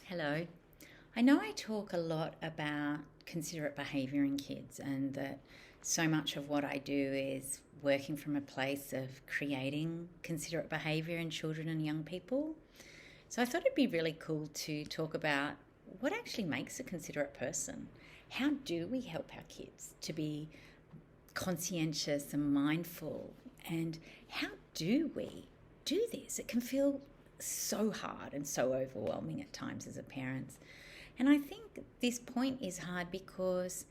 Hello. I know I talk a lot about considerate behaviour in kids, and that so much of what I do is working from a place of creating considerate behaviour in children and young people. So I thought it'd be really cool to talk about what actually makes a considerate person. How do we help our kids to be conscientious and mindful? And how do we do this? It can feel so hard and so overwhelming at times as a parent. And I think this point is hard because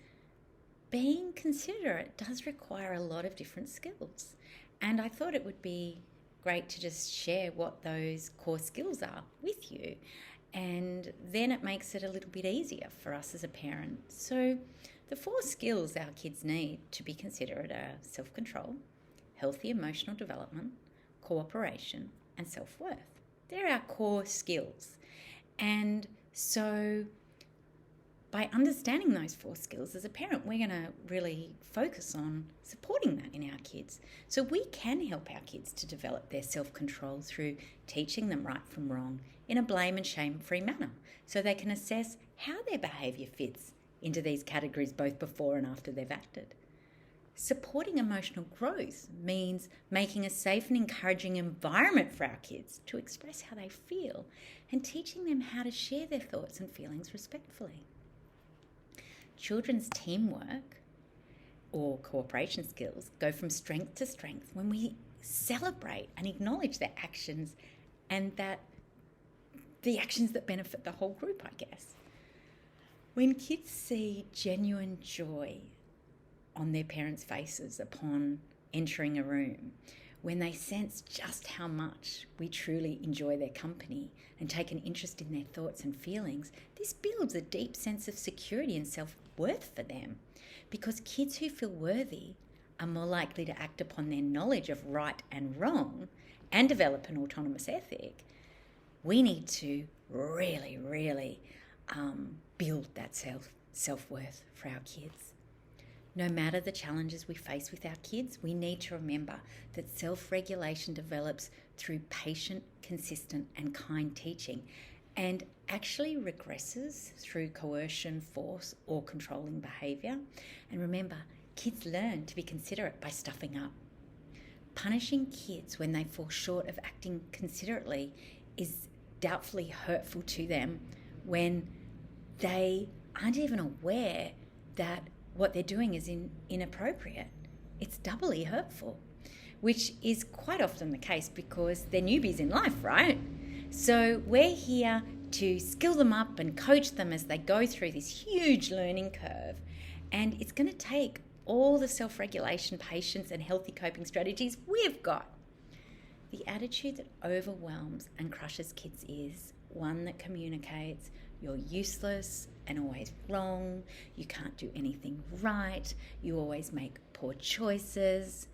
being considerate does require a lot of different skills. And I thought it would be great to just share what those core skills are with you. And then it makes it a little bit easier for us as a parent. So the four skills our kids need to be considerate are self-control, healthy emotional development, cooperation, and self-worth. They're our core skills. And so by understanding those four skills as a parent, we're going to really focus on supporting that in our kids. So we can help our kids to develop their self-control through teaching them right from wrong in a blame and shame-free manner, so they can assess how their behaviour fits into these categories both before and after they've acted. Supporting emotional growth means making a safe and encouraging environment for our kids to express how they feel and teaching them how to share their thoughts and feelings respectfully. Children's teamwork or cooperation skills go from strength to strength when we celebrate and acknowledge their actions, and that the actions that benefit the whole group, I guess. When kids see genuine joy on their parents' faces upon entering a room, when they sense just how much we truly enjoy their company and take an interest in their thoughts and feelings, this builds a deep sense of security and self-worth for them, because kids who feel worthy are more likely to act upon their knowledge of right and wrong and develop an autonomous ethic. We need to really build that self-worth for our kids. No matter the challenges we face with our kids, we need to remember that self-regulation develops through patient, consistent, and kind teaching, and actually regresses through coercion, force, or controlling behaviour. And remember, kids learn to be considerate by stuffing up. Punishing kids when they fall short of acting considerately is doubtfully hurtful to them when they aren't even aware that what they're doing is inappropriate. It's doubly hurtful, which is quite often the case because they're newbies in life, right? So we're here to skill them up and coach them as they go through this huge learning curve. And it's going to take all the self-regulation, patience, and healthy coping strategies we've got. The attitude that overwhelms and crushes kids is one that communicates you're useless and always wrong, you can't do anything right, you always make poor choices,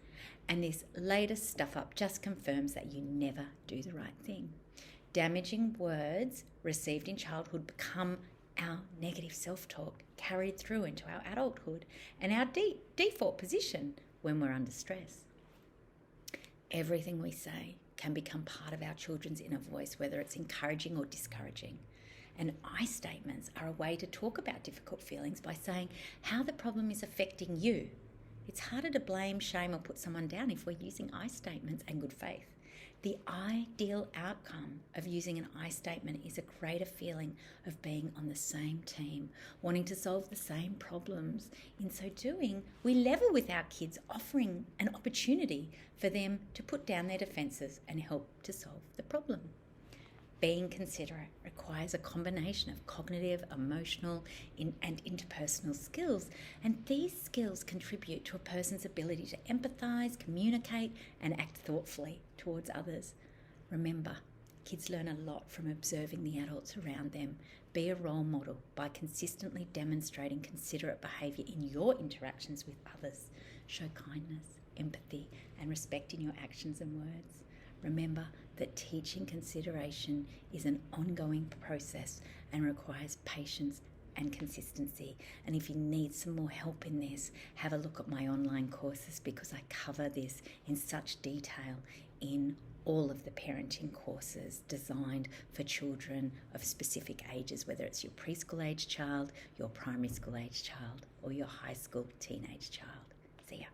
and this latest stuff up just confirms that you never do the right thing. Damaging words received in childhood become our negative self-talk carried through into our adulthood and our default position when we're under stress. Everything we say can become part of our children's inner voice, whether it's encouraging or discouraging. And I statements are a way to talk about difficult feelings by saying how the problem is affecting you. It's harder to blame, shame, or put someone down if we're using I statements and good faith. The ideal outcome of using an I statement is a greater feeling of being on the same team, wanting to solve the same problems. In so doing, we level with our kids, offering an opportunity for them to put down their defences and help to solve the problem. Being considerate requires a combination of cognitive, emotional, and interpersonal skills, and these skills contribute to a person's ability to empathise, communicate, and act thoughtfully towards others. Remember, kids learn a lot from observing the adults around them. Be a role model by consistently demonstrating considerate behaviour in your interactions with others. Show kindness, empathy, and respect in your actions and words. Remember that teaching consideration is an ongoing process and requires patience and consistency. And if you need some more help in this, have a look at my online courses, because I cover this in such detail in all of the parenting courses designed for children of specific ages, whether it's your preschool age child, your primary school age child, or your high school teenage child. See ya.